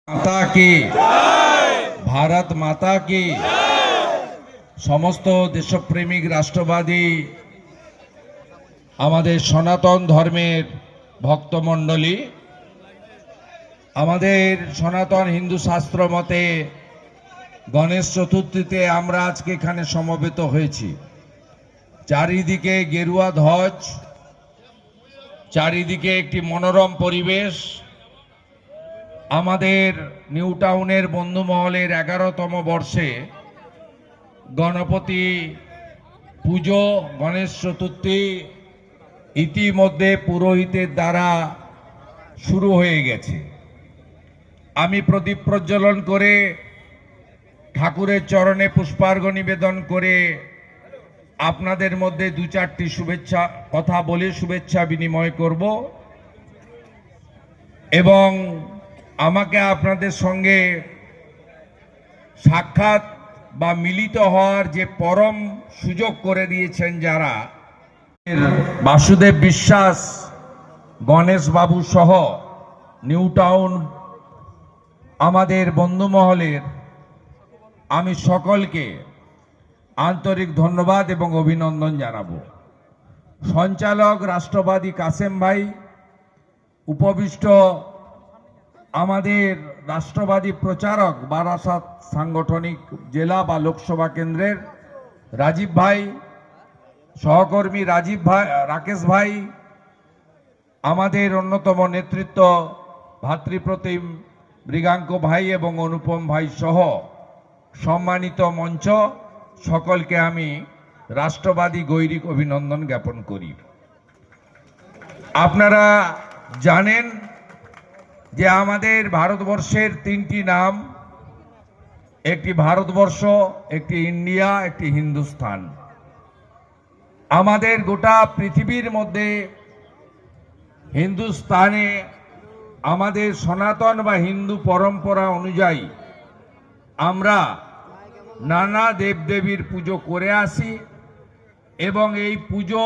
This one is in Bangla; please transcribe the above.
মাতা কি, ভারত মাতা কি। সমস্ত দেশপ্রেমিক রাষ্ট্রবাদী আমাদের সনাতন ধর্মের ভক্তমণ্ডলী, আমাদের সনাতন হিন্দু শাস্ত্র মতে গণেশ চতুর্থীতে আমরা আজকে এখানে সমবেত হয়েছি। চারিদিকে গেরুয়া ধ্বজ, চারিদিকে একটি মনোরম পরিবেশ। আমাদের নিউ টাউনের বন্ধু মহলের 11তম বর্ষে গণপতি পুজো, গণেশ চতুর্থী ইতিমধ্যে পুরোহিতের দ্বারা শুরু হয়ে গেছে। আমি প্রদীপ প্রজ্বলন করে ঠাকুরের চরণে পুষ্পার্ঘ নিবেদন করে আপনাদের মধ্যে দু চারটি শুভেচ্ছা কথা বলে শুভেচ্ছা বিনিময় করব এবং আমাকে আপনাদের সঙ্গে সাক্ষাৎ বা মিলিত হওয়ার যে পরম সুযোগ করে দিয়েছেন যারা, বাসুদেব বিশ্বাস, গণেশ বাবু সহ নিউ টাউন আমাদের বন্ধুমহলের আমি সকলকে আন্তরিক ধন্যবাদ এবং অভিনন্দন জানাবো। সঞ্চালক রাষ্ট্রবাদী কাসেম ভাই, উপবিষ্ট আমাদের রাষ্ট্রবাদী প্রচারক বারাসাত সাংগঠনিক জেলা বা লোকসভা কেন্দ্রের রাজীব ভাই, সহকর্মী রাজীব ভাই, রাকেশ ভাই, আমাদের অন্যতম নেতৃত্ব ভাতৃপ্রতিম মৃগাঙ্ক ভাই এবং অনুপম ভাই সহ সম্মানিত মঞ্চ, সকলকে আমি রাষ্ট্রবাদী গৈরিক অভিনন্দন জ্ঞাপন করি। আপনারা জানেন যে আমাদের ভারতবর্ষের তিনটি নাম, একটি ভারতবর্ষ, একটি ইন্ডিয়া, একটি হিন্দুস্তান। আমাদের গোটা পৃথিবীর মধ্যে হিন্দুস্তানে আমাদের সনাতন বা হিন্দু পরম্পরা অনুযায়ী আমরা নানা দেবদেবীর পুজো করে আসি এবং এই পুজো